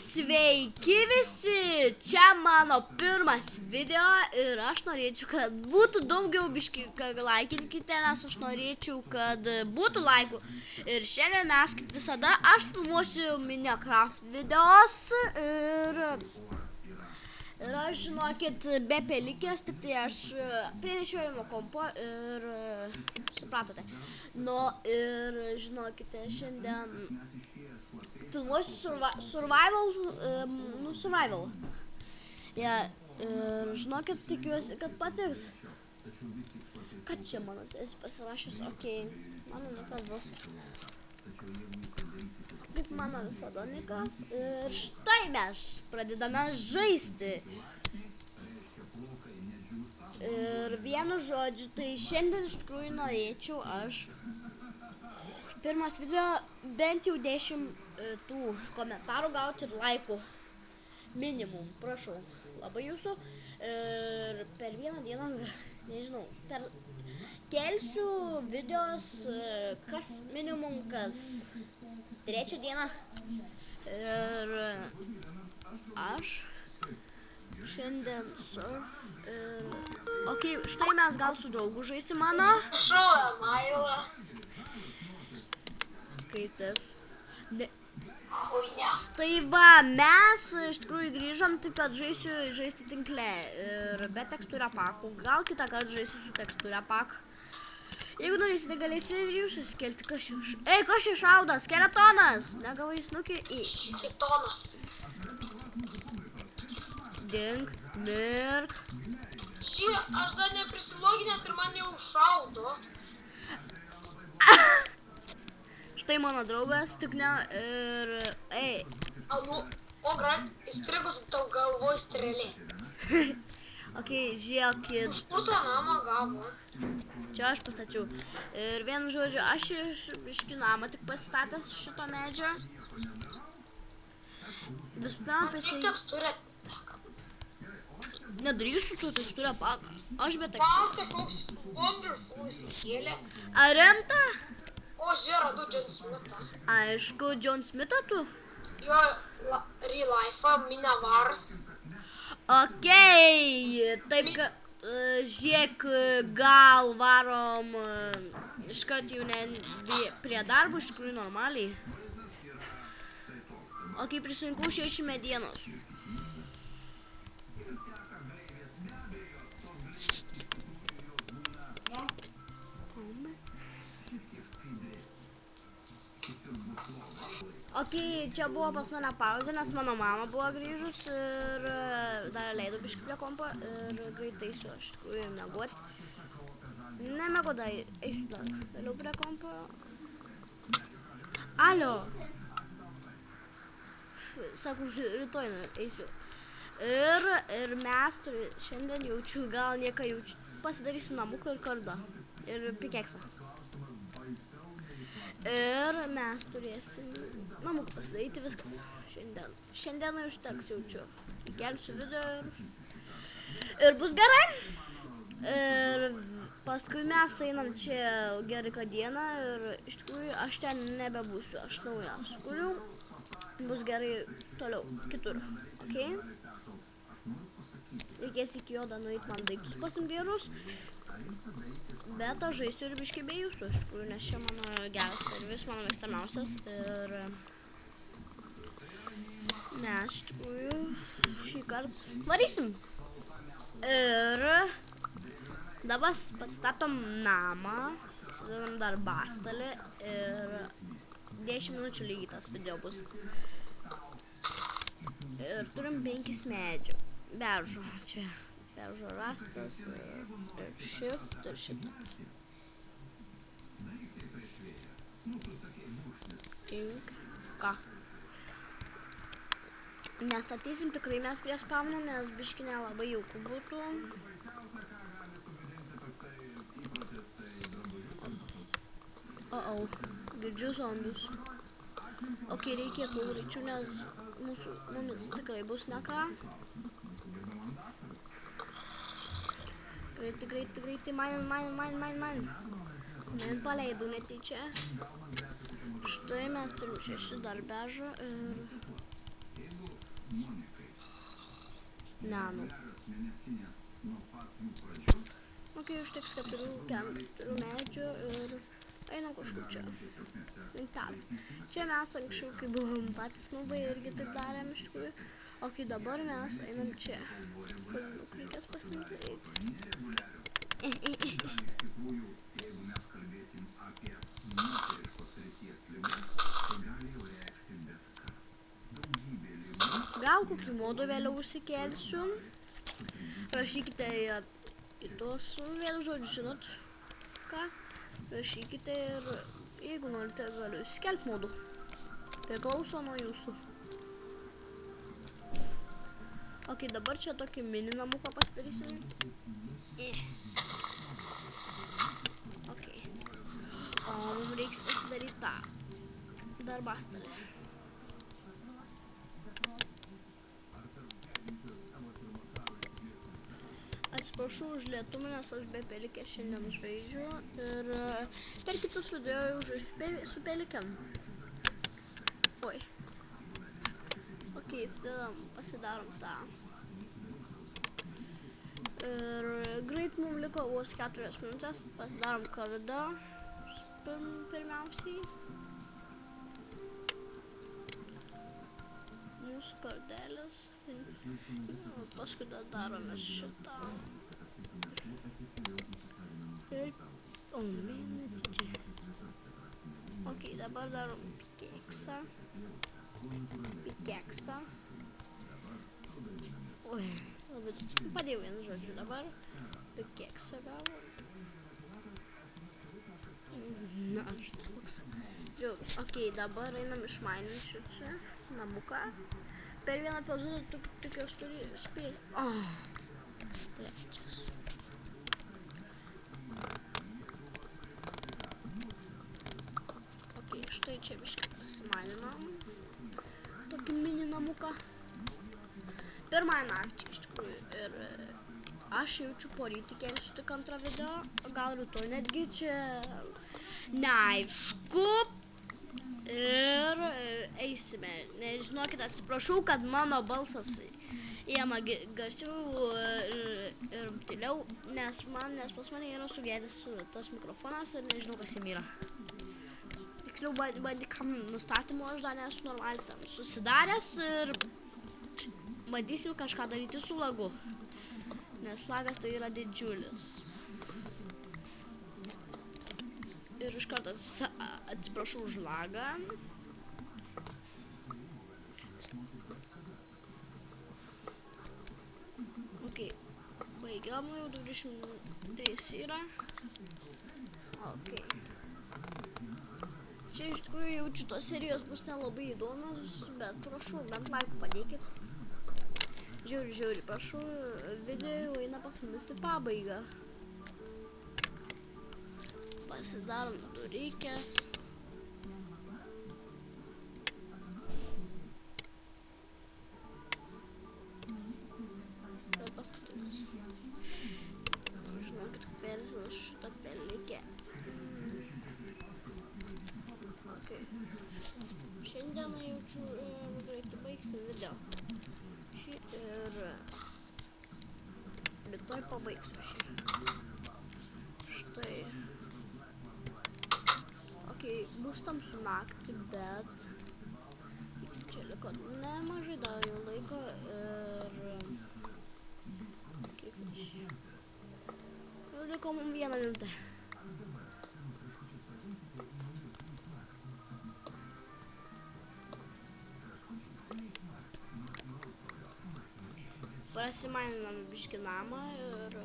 Sveiki visi, čia mano pirmas video ir aš norėčiau, kad būtų daugiau biški, laikinkite, nes aš norėčiau, kad būtų laikų. Ir šiandien mes, kaip visada, aš filmuosiu Minecraft videos ir aš, žinokit, be pelikės, tik tai aš prienešiojimo kompo ir supratote. Nu ir, žinokite, šiandien filmuosiu survival. Ja, ir žinokit, tikiuosi, kad patiks. Kad čia manas, esi pasirašęs, okei, mano nikas bus. Kaip mano visada nikas. Ir štai mes pradedame žaisti. Ir vienu žodžiu, tai šiandien iš tikrųjų norėčiau aš pirmas video bent jau 10 tų komentarų gauti ir laikų minimum, prašau, labai jūsų. Ir per vieną dieną, nežinau, kelsiu videos kas minimum, kas trečią dieną. Ir aš šiandien surf ir... Okei, štai mes gal su draugu žaisim mano. Kaitas. Štai va, mes iš tikrųjų grįžom, tik kad žaisti tinkle ir be tekstūra pakų. Gal kitą kartą žaisiu su tekstūra pak. Jeigu norėsite, galėsite ir jūs įsikelti. Ei, kas čia šaudo? Skeletonas! Negavai snukį į... Šikitonas. Dink, mirk. Šie, aš dar neprisiloginęs ir man jau šaudo. Štai mano draugas, tik ne ir... Ei. O, gran, įstrigus tau galvoj strėlė. Okei, žiūrėkit. Iš kur tą namą gavo? Čia aš pastačiau. Ir vienu žodžiu, aš iš namą tik pasistatęs šito medžio. Visų pirma, Man tekstūrė pakapas. Nedarysiu tu tekstūrę paką. Aš be Man tekstūrę. kažkoks wonderful įsikėlė. Ar rimta? O, žiūrė, radu John Smithą. Aišku, John Smithą tu. Jo real life Minavars. Okei, taip, žiūrėk, gal varom iškart jau ne prie darbo, iš tikrųjų normaliai. Okei, prisirinkau 6 medienos. Okei, čia buvo pas mane pauzė, nes mano mama buvo grįžus ir dar leidau biškį prie kompo ir greitai eisiu aš tikrųjų ir miegot. Nemego dar, eisiu dar vėliau prie kompo. Alio! Sakau, rytoj eisiu. Ir mes šiandien jaučiu, gal nieką jaučiu, pasidarysim namuką ir kardą. Ir pikeksą. Ir mes turėsim namuką pasidaryti viskas šiandien. Šiandieną užteks jaučiu. Įkelsiu video ir bus gerai. Ir paskui mes einam čia gerą dieną ir iš tikrųjų aš ten nebebūsiu. Aš naujas kuriu. Bus gerai toliau, kitur. Okei? Reikės iki jo dar nueit man daiktus pasimdėrus. Bet aš žaisiu ir biškį be jūsų, iš tikrųjų, nes čia mano geras servis, mano mėgstamiausias. Ir mes iš tikrųjų šį kartą varysim. Ir dabar pastatom namą, pasidedam dar bastalį ir 10 minučių lygiai tas video bus. Ir turim 5 medžių. Beržo čia. Beržo rastas ir shift ir šitą. Tink. Ką? Nestatysim tikrai mes prie spavno, nes biškį nelabai jauku būtų. Girdžiu zombius. Okei, reikėtų greičiau, nes mums tikrai bus neką. Greitai, man. Man paleidau netyčia. Štai mes turim 6 dar beržą ir... Ne. Ok, užteks 4 medžių ir einam kažkur čia. Link ten. Čia mes anksčiau, kai buvom patys nubai, irgi taip darėm iš tikrųjų. Ok, dabar mes einam čia. Kur reikės pasimti eiti. Gal kokių modų vėliau užsikelsiu. Rašykite į tos vėliau žodžius, žinot ką. Rašykite ir jeigu norite galiu įsikelti modų. Priklauso nuo jūsų. Ok, dabar čia tokį mini namuką pasidarysiu. Ok. O mums reiks pasidaryti tą darbastalį. Atsiprašau už lietumą, nes aš be pelikės šiandien žaidžiu ir per kitus video jau žaidžiu su pelikėm. Oi. Ok, pasidarom tą. Ir greit mums liko vos 4 minutės, pasidarom kardą pirmiausiai. Mūsų kardelis. Paskui dar darome šitą. Ir... O, minutė. Ok, dabar darom pikeksą. Oi, labai padėjau vieną žodžiu dabar. Pikeksą gavo. Na, toks. Žiūrėjau. Ok, dabar einam išmaininti čia namuką. Per vieną epizodą tik jos turi spėti. Trečias. Ok, štai čia biškai pasimaininam. Tokį mini namuką. Pirmąją naktį iš tikrųjų. Ir aš jaučiu porytį kelsiu tik antrą video. Gal rytoj netgi čia neaišku. Ir eisime. Nežinokit, atsiprašau, kad mano balsas įema garsiau ir tyliau, nes pas mane yra sugedęs tas mikrofonas ir nežinau, kas jam yra. Tiksliau, bandykam nustatymo aš dar nesu normaliai tam susidaręs ir bandysim kažką daryti su lagu, nes lagas tai yra didžiulis. Ir iš karto atsiprašau už lagą. Ok, baigiam, jau 23 yra. Ok. Čia iš tikrųjų jaučiu, tos serijos bus nelabai įdomios, bet prašau, bent laikų padėkit. Žiauri, prašau, video eina pas mumis į pabaigą. Pasidarom durykės. Tai paskutinis. Žinokit, persiu šitą pelikę. Ok. Šiandieną jaučiu greitai baigsiu video. Šį ir rytoj pabaigsiu šį. Štai. Ok, bus tamsu naktį, bet čia liko nemažai dar laiko ir kaip čia. Jau liko mums 1 minutę. Prasimaininam biškį namą ir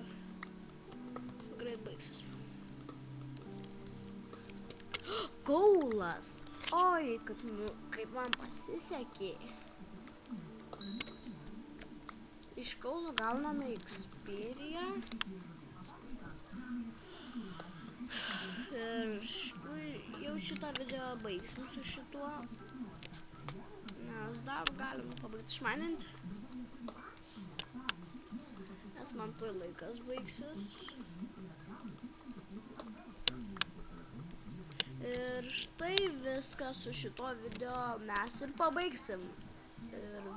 greit baigsis. Gaulas. Oi, kaip man pasisekė. Iš kaulo gauname Xperia. Ir jau šitą video baigsim su šituo. Nes dar galim pabaigti išmaininti. Nes man tuoj laikas baigsis. Ir štai viską su šito video mes ir pabaigsim.